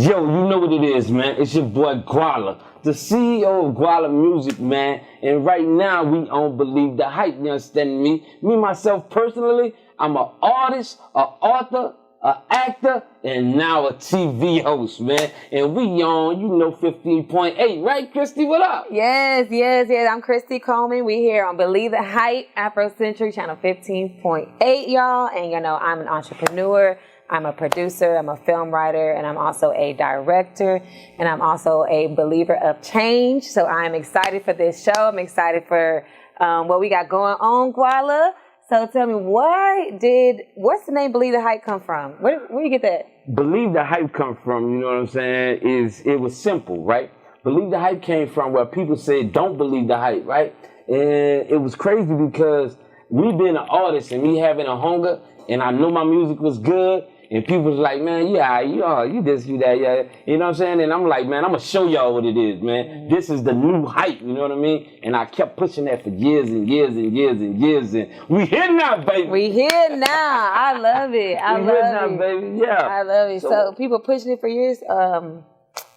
Yo, you know what it is, man. It's your boy Guala, the CEO of Guala Music, man. And right now, we don't believe the hype. You understand me? Me, myself, personally, I'm an artist, an author, an actor, and now a TV host, man. And we on, 15.8, right, Christy? What up? Yes. I'm Christy Coleman. We here on Believe the Hype, Afrocentric, channel 15.8, y'all. And I'm an entrepreneur. I'm a producer, I'm a film writer, and I'm also a director, and I'm also a believer of change. So I'm excited for this show. I'm excited for what we got going on, Guala. So tell me, what's the name Believe the Hype come from? Where do you get that? Believe the Hype come from, you know what I'm saying, it was simple, right? Believe the Hype came from where people said, don't believe the hype, right? And it was crazy because me being an artist and me having a hunger, and I know my music was good, and people was like, man, you this, you that, yeah. You know what I'm saying? And I'm like, man, I'm going to show y'all what it is, man. Mm-hmm. This is the new hype, you know what I mean? And I kept pushing that for years and years and years and years. And we here now, baby. We here now. I love it. I love it. Now, baby. Yeah. I love it. So people pushing it for years.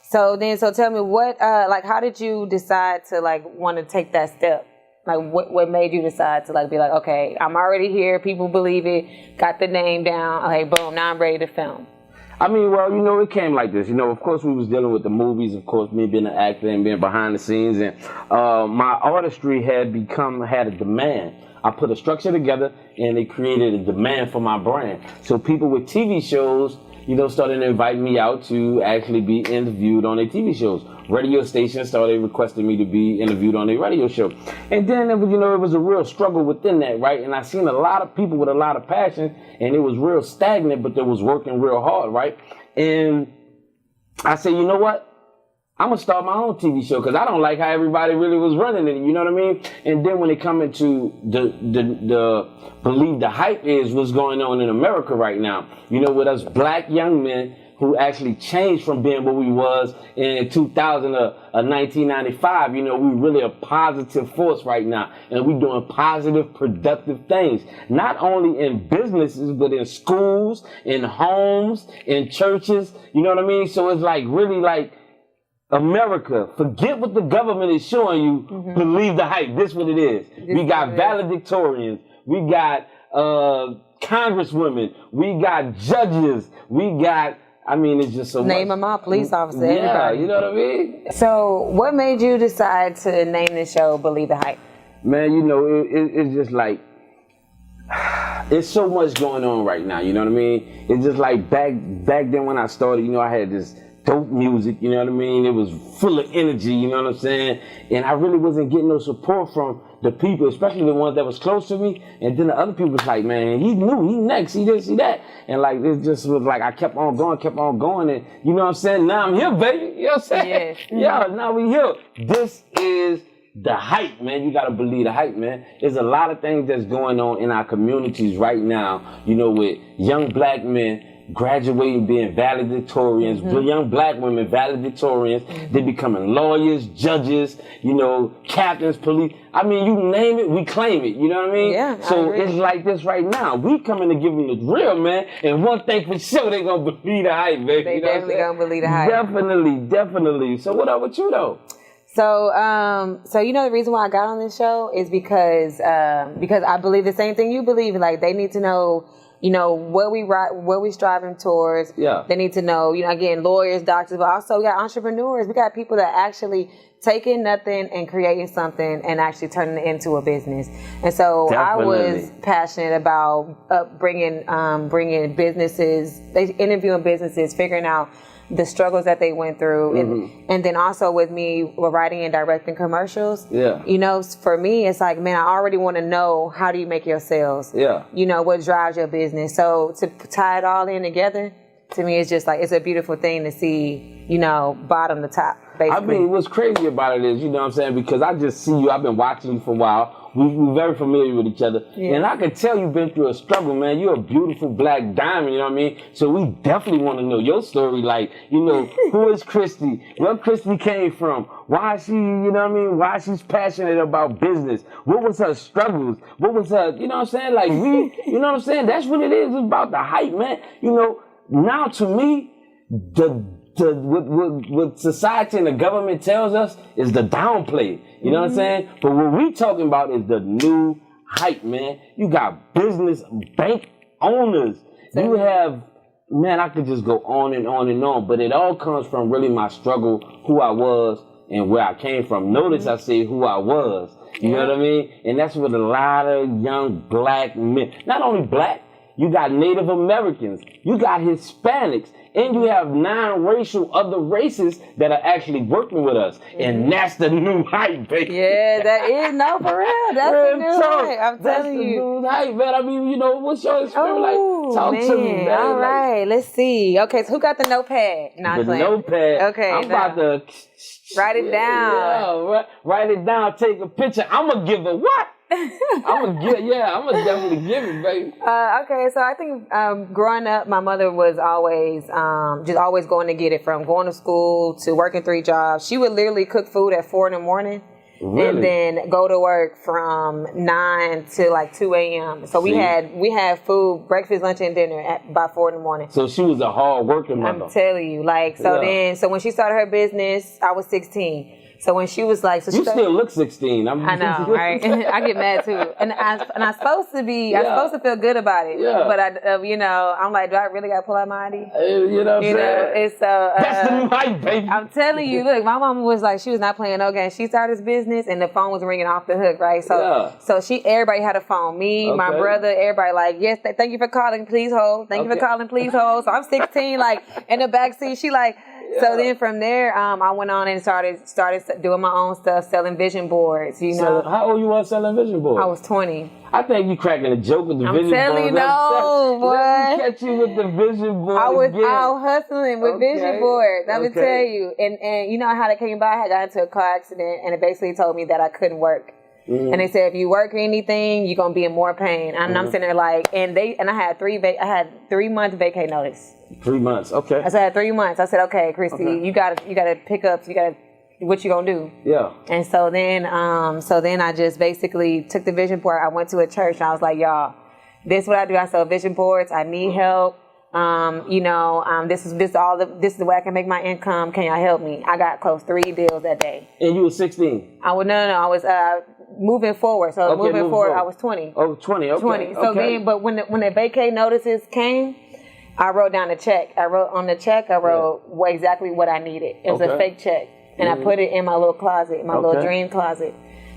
So tell me how did you decide to want to take that step? Like, what made you decide to be like, okay, I'm already here, people believe it, got the name down, okay, boom, now I'm ready to film? I mean, well, it came like this. Of course, we was dealing with the movies, of course, me being an actor and being behind the scenes, and my artistry had a demand. I put a structure together, and it created a demand for my brand. So people with TV shows, started inviting me out to actually be interviewed on their TV shows. Radio stations started requesting me to be interviewed on their radio show. And then, it was a real struggle within that, right? And I seen a lot of people with a lot of passion, and it was real stagnant, but they was working real hard, right? And I said, you know what? I'm going to start my own TV show because I don't like how everybody really was running it, you know what I mean? And then when it come into the Believe the Hype is what's going on in America right now, with us black young men who actually changed from being what we was in 2000 or 1995. We really a positive force right now. And we doing positive, productive things. Not only in businesses, but in schools, in homes, in churches. You know what I mean? So it's really America, forget what the government is showing you. Mm-hmm. Believe the hype. This is what it is. We got valedictorians. We got congresswomen. We got judges. We got, it's just so name much. them all, police officers, yeah, everybody. You know what I mean? So what made you decide to name this show Believe the Hype? Man, it's just it's so much going on right now, you know what I mean? It's just back then when I started, I had this dope music, you know what I mean? It was full of energy, you know what I'm saying? And I really wasn't getting no support from the people, especially the ones that was close to me. And then the other people was like, man, he new, he next, he this, he that. And it just was I kept on going. And you know what I'm saying? Now I'm here, baby. You know what I'm saying? Yes. Yeah, now we here. This is the hype, man. You gotta believe the hype, man. There's a lot of things that's going on in our communities right now, with young black men graduating, being valedictorians, young black women valedictorians. They're becoming lawyers, judges, captains, police. You name it, we claim it. You know what I mean? Yeah. So it's like this right now. We coming to give them the real, man. And one thing for sure, they gonna believe the hype, baby. They definitely gonna believe the hype. Definitely. So what up with you though? So the reason why I got on this show is because I believe the same thing you believe. They need to know, where we striving towards. Yeah. They need to know, again, lawyers, doctors, but also we got entrepreneurs. We got people that actually taking nothing and creating something and actually turning it into a business. And so Definitely. I was passionate about bringing businesses, interviewing businesses, figuring out the struggles that they went through. And then also with me writing and directing commercials. Yeah. For me, it's man, I already want to know, how do you make your sales? Yeah. What drives your business? So to tie it all in together, to me, it's just it's a beautiful thing to see, bottom to top, basically. What's crazy about it is, you know what I'm saying? Because I just see you, I've been watching you for a while. We're very familiar with each other. Yeah. And I can tell you've been through a struggle, man. You're a beautiful black diamond, you know what I mean? So we definitely want to know your story. Who is Christy? Where Christy came from? Why she, why she's passionate about business? What was her struggles? What was her, you know what I'm saying? You know what I'm saying? That's what it is. It's about the hype, man. Now to me, the what society and the government tells us is the downplay. You know what I'm saying? But what we talking about is the new hype, man. You got business bank owners. You have, man, I could just go on and on and on, but it all comes from really my struggle, who I was and where I came from. Notice I say who I was. You know what I mean? And that's what a lot of young black men, not only black, you got Native Americans, you got Hispanics, and you have non-racial other races that are actually working with us. And that's the new hype, baby. Yeah, that is, no, for real. That's the new hype. I'm telling you. That's the new hype, man. I mean, you know, what's your experience like? Talk to me, man. All right, let's see. Okay, so who got the notepad? The notepad. Okay. I'm about to write it down. Yeah, write it down, take a picture. I'm going to give a what? I'm gonna definitely give it, baby. Okay, so I think growing up, my mother was always just always going to get it, from going to school to working 3 jobs. She would literally cook food at 4 a.m. Really? and then go to work from 9 to like 2 a.m. So we had food, breakfast, lunch, and dinner by 4 a.m. So she was a hard working mother. I'm telling you, like, so when she started her business, I was 16. So when she was like, you still look 16. I know, right? I get mad too, and I'm supposed to be, I'm supposed to feel good about it. Yeah. But I'm like, do I really got to pull out my ID? You know what I'm saying? It's so. That's the new hype, baby. I'm telling you, look, my mom was like, she was not playing no game. She started this business, and the phone was ringing off the hook, right? So, everybody had a phone. Me, my brother, everybody, like, yes, thank you for calling, please hold. Thank you for calling, please hold. So I'm 16, like in the backseat. She like. So then from there, I went on and started doing my own stuff, selling vision boards, you know. So how old you was selling vision boards? I was 20. I think you cracking a joke with the vision boards. I'm telling you, no, boy. Let me catch you with the vision boards. I was out hustling with vision boards. Let me tell you. And you know how that came by? I had got into a car accident, and it basically told me that I couldn't work. And they said, if you work or anything, you're gonna be in more pain. And I'm sitting there like, and I had 3 months vacay notice. 3 months, okay. I had 3 months. I said, okay, Christy, you gotta pick up. What you gonna do? Yeah. And so then I just basically took the vision board. I went to a church and I was like, y'all, this is what I do. I sell vision boards. I need help. This is the way I can make my income. Can y'all help me? I got close 3 deals that day. And you were 16? I was moving forward. So moving forward, I was 20. Oh, 20, okay. 20. So then, but when the vacay notices came, I wrote down a check. I wrote exactly what I needed. It was a fake check. And I put it in my little closet, my little dream closet.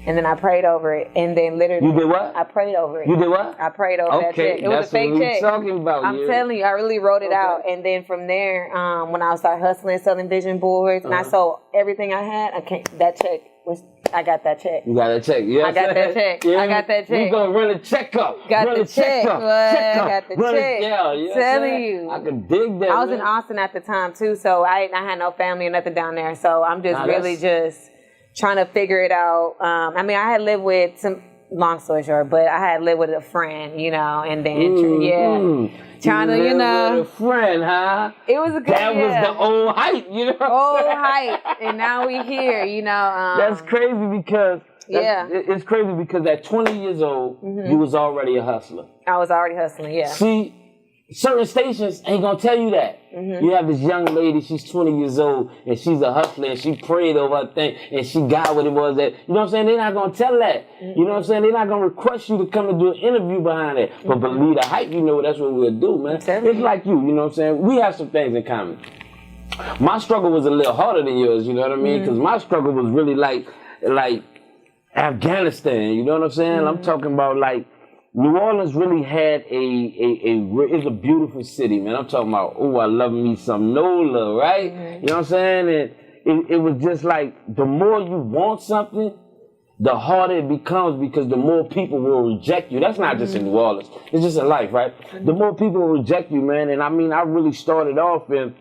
And then I prayed over it. And then literally... You did what? I prayed over it. You did what? I prayed over that check. It was a fake check. Talking about. I'm telling you, I really wrote it out. And then from there, when I started hustling, selling vision boards, and I sold everything I had, I got that check. You got that check, yeah. I got that check. Yeah. I got that check. We gonna run a checkup. Got the check. I got the check. Yeah, telling you. I can dig that. I was in Austin at the time too, so I had no family or nothing down there. So I'm just just trying to figure it out. I had lived with some. Long story short, but I had lived with a friend, and then trying to, with a friend, huh? It was a good. That was the old hype, Old hype, and now we here, That's crazy because it's crazy because at 20 years old, you was already a hustler. I was already hustling, yeah. See, certain stations ain't gonna tell you that. You have this young lady, she's 20 years old, and she's a hustler, and she prayed over her thing, and she got what it was that, you know what I'm saying? They're not gonna tell that. You know what I'm saying? They're not gonna request you to come and do an interview behind it. But believe the hype, that's what we'll do, man. It's like you know what I'm saying? We have some things in common. My struggle was a little harder than yours, you know what I mean? Because my struggle was really like Afghanistan, you know what I'm saying? I'm talking about like, New Orleans really had it's a beautiful city, man. I'm talking about, I love me some NOLA, right? You know what I'm saying? And it was just like, the more you want something, the harder it becomes because the more people will reject you. That's not just in New Orleans. It's just in life, right? The more people will reject you, man. And I really started off in,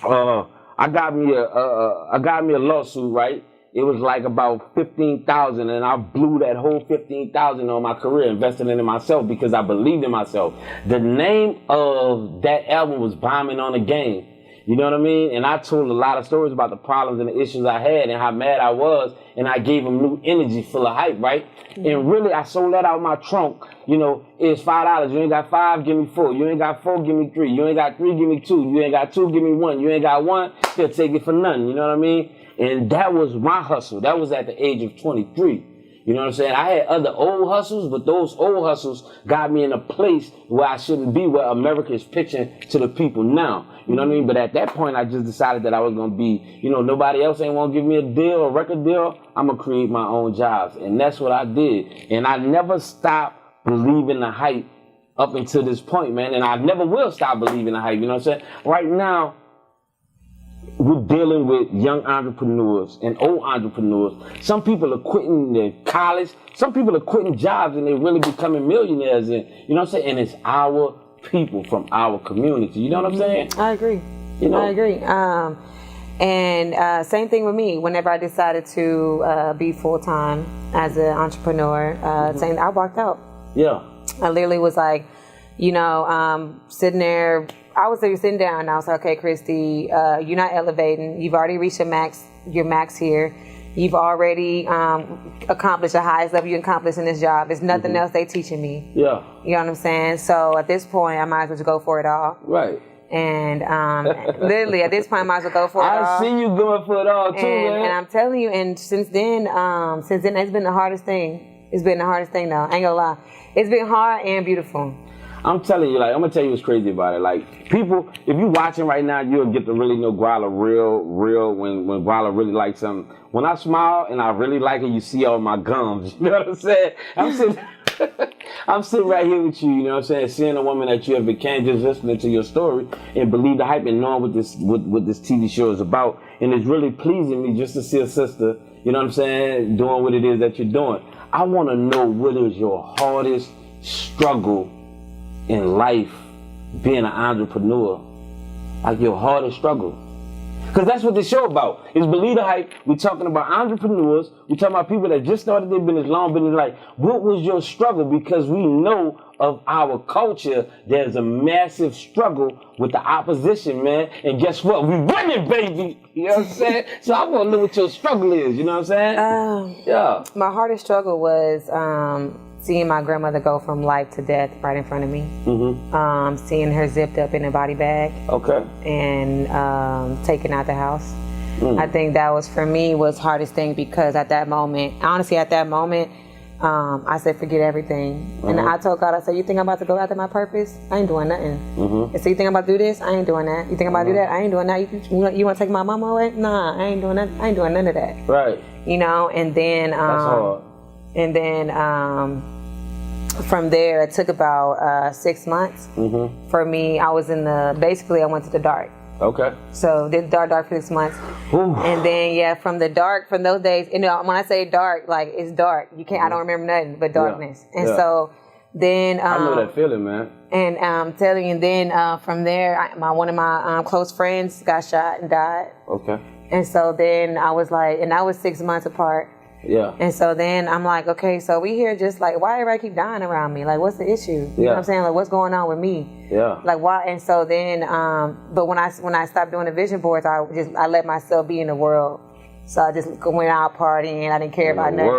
I got me a lawsuit, right? It was like about $15,000, and I blew that whole $15,000 on my career, investing in myself because I believed in myself. The name of that album was "Bombing on the Game." You know what I mean? And I told a lot of stories about the problems and the issues I had and how mad I was, and I gave them new energy full of hype, right? And really, I sold that out my trunk. You know, it's $5. You ain't got 5, give me 4. You ain't got 4, give me 3. You ain't got 3, give me 2. You ain't got 2, give me 1. You ain't got 1, still take it for nothing. You know what I mean? And that was my hustle. That was at the age of 23. You know what I'm saying? I had other old hustles, but those old hustles got me in a place where I shouldn't be, where America is pitching to the people now. You know what I mean? But at that point, I just decided that I was going to be, you know, nobody else ain't want to give me a deal, a record deal. I'm going to create my own jobs. And that's what I did. And I never stopped believing the hype up until this point, man. And I never will stop believing the hype. You know what I'm saying? Right now, we're dealing with young entrepreneurs and old entrepreneurs. Some people are quitting their college. Some people are quitting jobs and they're really becoming millionaires. And you know what I'm saying? And it's our people from our community. You know what I'm saying? I agree. You know? I agree. And same thing with me. Whenever I decided to be full-time as an entrepreneur, saying I walked out. Yeah. I literally was like, you know, sitting there. I was sitting down and I was like, okay, Christy, you're not elevating. You've already reached your max here. You've already accomplished the highest level you accomplished in this job. There's nothing else they teaching me. Yeah. You know what I'm saying? So at this point, I might as well just go for it all. Right. And literally at this point, I might as well go for it all. I see you going for it all too, man. And I'm telling you, and since then, it's been the hardest thing. It's been the hardest thing, though. I ain't gonna lie. It's been hard and beautiful. I'm telling you, like, I'm gonna tell you what's crazy about it. Like, people, if you watching right now, you'll get to really know Guala real when Guala really likes something. When I smile and I really like it, you see all my gums. You know what I'm saying? I'm sitting right here with you, you know what I'm saying? Seeing a woman that you have became, just listening to your story and believe the hype and knowing what this TV show is about. And it's really pleasing me just to see a sister, you know what I'm saying, doing what it is that you're doing. I wanna know what is your hardest struggle in life, being an entrepreneur, like your hardest struggle. Because that's what this show about. It's Believe the Hype. We're talking about entrepreneurs. We're talking about people that just started their business, long business. Like, what was your struggle? Because we know of our culture, there's a massive struggle with the opposition, man. And guess what? We winning, baby. You know what I'm saying? So I want to know what your struggle is. You know what I'm saying? Yeah. My hardest struggle was seeing my grandmother go from life to death right in front of me. Seeing her zipped up in a body bag. Okay. And taken out the house. I think that was, for me, was hardest thing because at that moment, honestly, I said, forget everything. And I told God, I said, you think I'm about to go after my purpose? I ain't doing nothing. And so you think I'm about to do this? I ain't doing that. You think I'm about to do that? I ain't doing that. You want to take my mama away? Nah, I ain't doing that. I ain't doing none of that. Right. You know, and then... That's hard. And then from there, it took about 6 months. For me, I was basically I went to the dark. Okay. So did dark for 6 months. Ooh. And then, from the dark, from those days, you know, when I say dark, like, it's dark. You can't, I don't remember nothing but darkness. And so then... I know that feeling, man. And I'm telling you, then from there, one of my close friends got shot and died. Okay. And so then I was like, and that was 6 months apart. Yeah. And so then I'm like, okay, so we here just like, why everybody keep dying around me? Like, what's the issue? You know what I'm saying? Like, what's going on with me? Yeah. Like, why? And so then, but when I stopped doing the vision boards, I let myself be in the world. So I just went out partying. I didn't care about nothing.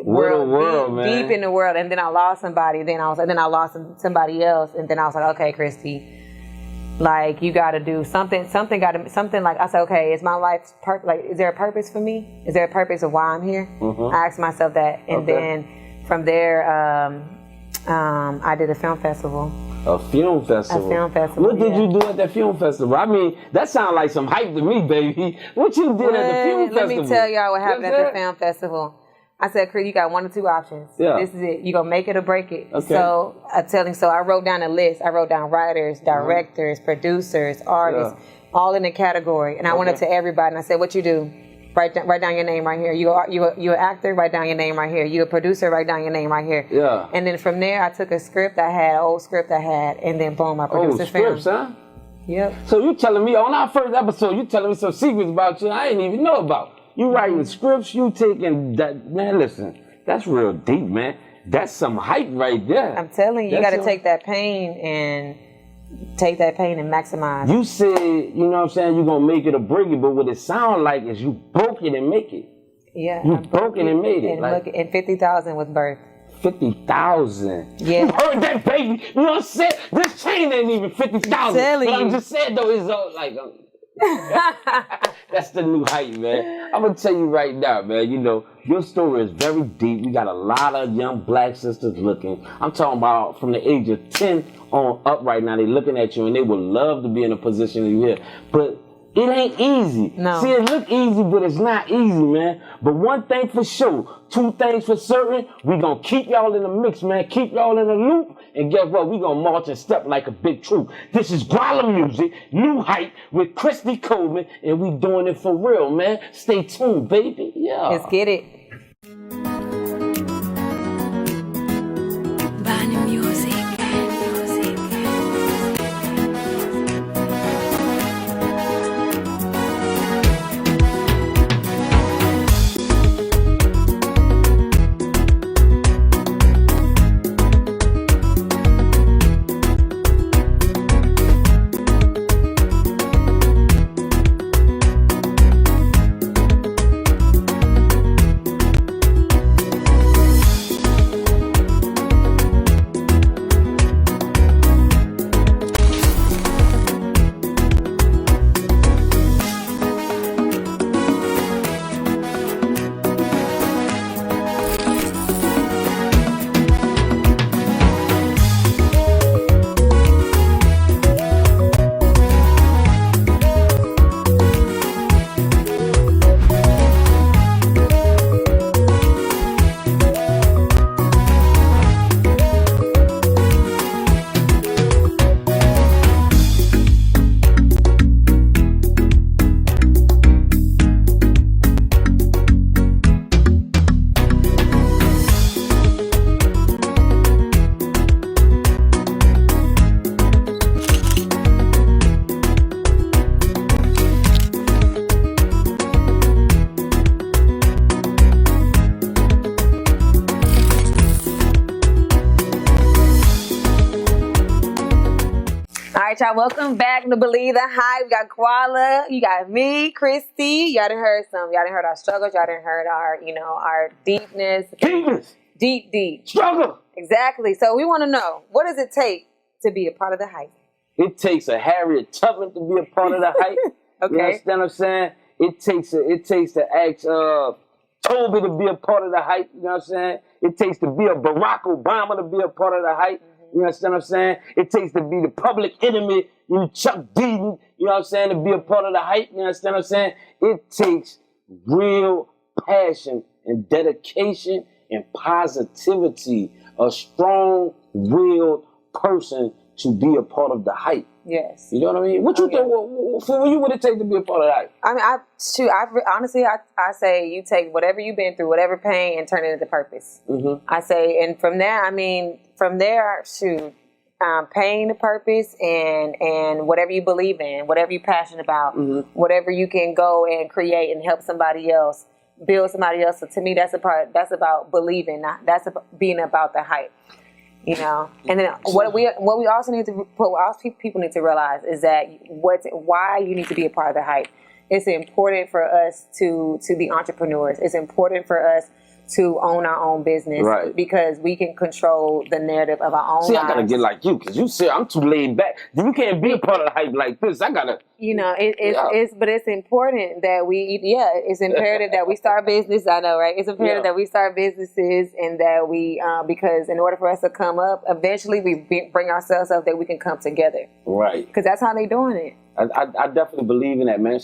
World, man. Deep in the world. And then I lost somebody. Then I lost somebody else. And then I was like, okay, Christy, like, you got to do something like, I said, okay, is my life, is there a purpose for me? Is there a purpose of why I'm here? I asked myself that. And then from there, I did a film festival. A film festival? A film festival, What did you do at that film festival? I mean, that sounds like some hype to me, baby. What you did at the film festival? Let me tell y'all what happened at the film festival. I said, Chris, you got 1 or 2 options. Yeah. This is it. You're going to make it or break it. Okay. So I wrote down a list. I wrote down writers, directors, producers, artists, all in a category. And I went up to everybody and I said, what you do? Write down your name right here. You an actor? Write down your name right here. You a producer? Write down your name right here. Yeah. And then from there, I took a script I had, an old script I had, and then boom, I produced a film. Scripts, huh? Yep. So you telling me, on our first episode, you telling me some secrets about you I didn't even know about. You writing scripts, you taking that, man, listen. That's real deep, man. That's some hype right there. I'm telling you, you got to take that pain and take that pain and maximize. You said, you know what I'm saying, you're going to make it or break it, but what it sounds like is you broke it and make it. Yeah. You broke it and made it. And, like, and 50,000 was birth. 50,000. Yeah. You heard that, baby? You know what I'm saying? This chain ain't even 50,000. But I'm just saying, though, it's all like... that's the new hype, man. I'm gonna tell you right now, man. You know, your story is very deep. You got a lot of young black sisters looking. I'm talking about from the age of 10 on up right now. They looking at you and they would love to be in a position you here. But it ain't easy. No. See, it look easy, but it's not easy, man. But one thing for sure, two things for certain, we gonna keep y'all in the mix, man. Keep y'all in the loop. And guess what? We gonna march and step like a big troop. This is Guala Music, new hype with Christy Coleman, and we doing it for real, man. Stay tuned, baby. Yeah. Let's get it. Y'all, welcome back to Believe the Hype. We got Guala, you got me, Christy. Y'all done heard our struggles, y'all done heard our, our deepness. Deep. Struggle. Exactly. So we want to know, what does it take to be a part of the hype? It takes a Harriet Tubman to be a part of the hype. Okay. You understand what I'm saying? It takes to ask Toby to be a part of the hype. You know what I'm saying? It takes to be a Barack Obama to be a part of the hype. You understand what I'm saying? It takes to be the public enemy, Chuck Deaton, you know what I'm saying, to be a part of the hype. You understand what I'm saying? It takes real passion and dedication and positivity, a strong-willed person to be a part of the hype. Yes. You know what I mean? What you think, for you, what it take to be a part of the hype? I mean, honestly, I say you take whatever you've been through, whatever pain, and turn it into purpose. Mm-hmm. I say, and from there, pain to purpose, and whatever you believe in, whatever you're passionate about, mm-hmm. whatever you can go and create and help somebody else, build somebody else. So to me, that's about believing, that's about being about the hype. And then what we also need to people need to realize is that why you need to be a part of the hype. It's important for us to be entrepreneurs. It's important for us to own our own business, right? Because we can control the narrative of our own lives. I gotta get like you, because you say I'm too laid back. You can't be a part of the hype like this. I gotta. But it's important that it's imperative that we start business. I know, right? It's imperative that we start businesses, and that we, because in order for us to come up, eventually we bring ourselves up that we can come together. Right. Because that's how they doing it. I definitely believe in that, man.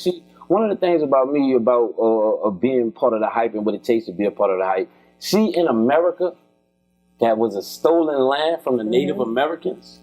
One of the things about me about being part of the hype and what it takes to be a part of the hype, in America, that was a stolen land from the Native mm-hmm. Americans,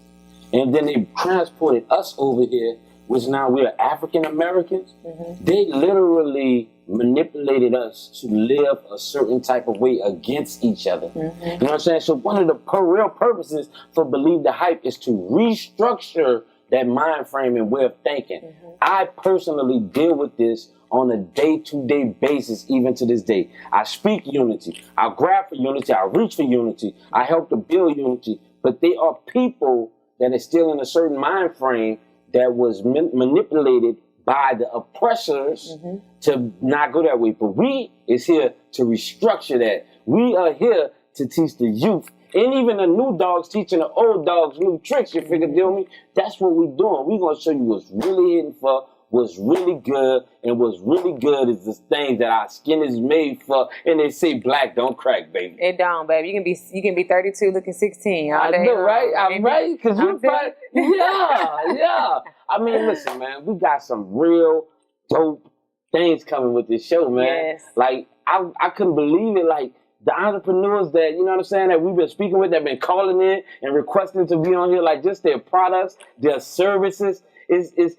and then they transported us over here, which now we're African Americans. Mm-hmm. They literally manipulated us to live a certain type of way against each other. Mm-hmm. You know what I'm saying? So one of the real purposes for Believe the Hype is to restructure that mind frame and way of thinking. Mm-hmm. I personally deal with this on a day-to-day basis, even to this day. I speak unity. I grab for unity. I reach for unity. I help to build unity. But they are people that is still in a certain mind frame that was manipulated by the oppressors to not go that way. But we is here to restructure that. We are here to teach the youth, and even the new dogs teaching the old dogs new tricks, you figure, deal me? That's what we're doing. We're going to show you what's really hidden for, what's really good, and what's really good is the things that our skin is made for. And they say black don't crack, baby. It don't, baby. You can be 32 looking 16 all day. I know, right? I'm right. Because you probably, yeah. I mean, listen, man, we got some real dope things coming with this show, man. Yes. Like, I couldn't believe it. Like, the entrepreneurs that, you know what I'm saying, that we've been speaking with, that have been calling in and requesting to be on here, like just their products, their services, is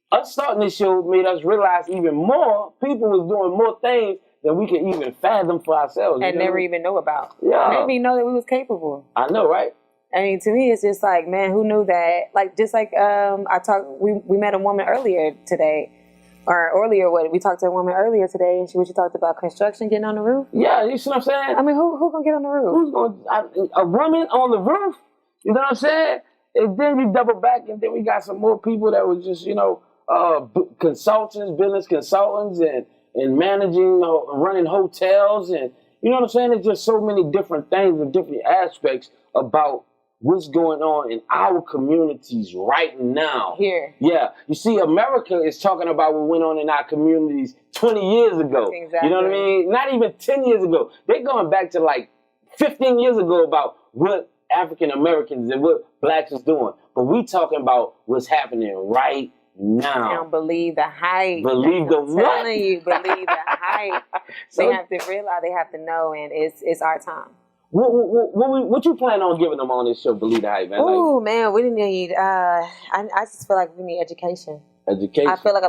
us starting this show made us realize even more people was doing more things than we could even fathom for ourselves. And never even know about. Yeah. Made me know that we was capable. I know, right? I mean, to me, it's just like, man, who knew that? Like, just like we met a woman earlier today. We talked to a woman earlier today, and she talked about construction getting on the roof. Yeah, you see what I'm saying? I mean, who gonna get on the roof? Who's going? A woman on the roof? You know what I'm saying? And then we double back, and then we got some more people that were just, consultants, business consultants, and managing, running hotels, and you know what I'm saying? There's just so many different things and different aspects about what's going on in our communities right now. Here. Yeah. You see, America is talking about what went on in our communities 20 years ago. Exactly. You know what I mean? Not even 10 years ago. They're going back to like 15 years ago about what African Americans and what blacks is doing. But we talking about what's happening right now. They don't believe the hype. Believe the what? I'm telling you, believe the hype. So, they have to realize, they have to know, and it's our time. What you plan on giving them on this show, Believe the Hype, man? Oh, man, we need, I just feel like we need education. Education. I feel like a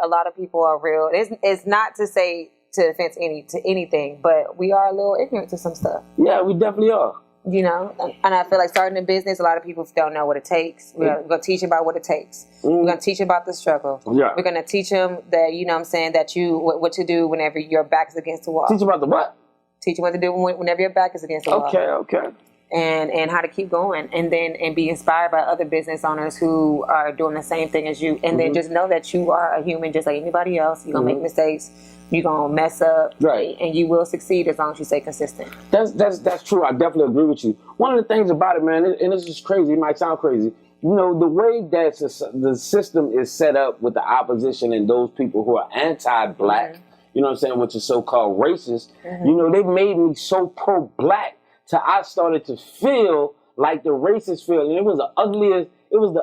lot of people are real. It's not to say to offense to anything, but we are a little ignorant to some stuff. Yeah, we definitely are. You know, and I feel like starting a business, a lot of people don't know what it takes. We're going to teach them about what it takes. We're going to teach them about the struggle. Yeah. We're going to teach them that, you know what I'm saying, that what to do whenever your back is against the wall. Teach about the what? Teach you what to do whenever your back is against the wall. Okay. And how to keep going, and be inspired by other business owners who are doing the same thing as you, and then just know that you are a human just like anybody else. You're gonna make mistakes, you're gonna mess up, right? And you will succeed as long as you stay consistent. That's true. I definitely agree with you. One of the things about it, man, and this is crazy. It might sound crazy. You know, the way that the system is set up with the opposition and those people who are anti-black. You know what I'm saying, which is so-called racist, you know, they made me so pro-black till I started to feel like the racist feel. And it was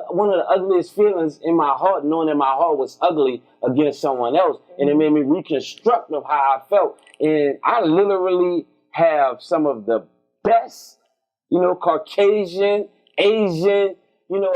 one of the ugliest feelings in my heart, knowing that my heart was ugly against someone else. And it made me reconstruct of how I felt. And I literally have some of the best, Caucasian, Asian,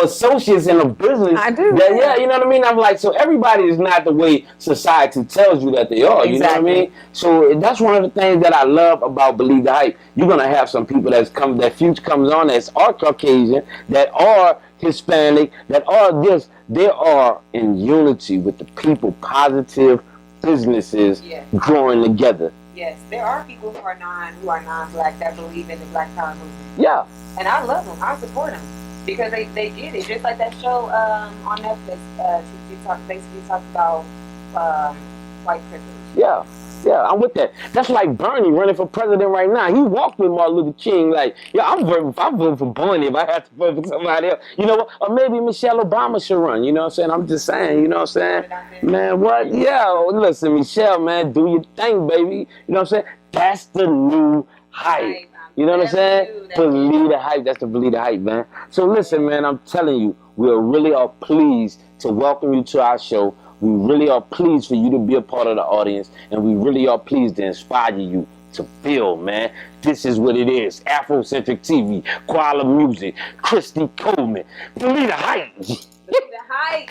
associates in a business. I do. Yeah, you know what I mean? I'm like, so everybody is not the way society tells you that they are. You know what I mean? So that's one of the things that I love about Believe the Hype. You're going to have some people that future comes on that are Caucasian, that are Hispanic, that are this. They are in unity with the people, positive businesses growing together. Yes, there are people who are non-black that believe in the Black Power movement. Yeah. And I love them. I support them. Because they get it. Just like that show on Netflix, basically talked about white privilege. Yeah, I'm with that. That's like Bernie running for president right now. He walked with Martin Luther King like, I'm voting for Bernie if I have to vote for somebody else. You know what? Or maybe Michelle Obama should run. You know what I'm saying? I'm just saying, you know what I'm saying? Man, what? Yeah, listen, Michelle, man, do your thing, baby. You know what I'm saying? That's the new hype. You know what I'm saying? Believe the Hype. That's the Believe the Hype, man. So listen, man, I'm telling you, we really are pleased to welcome you to our show. We really are pleased for you to be a part of the audience, and we really are pleased to inspire you to build, man. This is what it is. Afrocentric TV, Koala Music, Christy Coleman. Believe the Hype. Believe the Hype.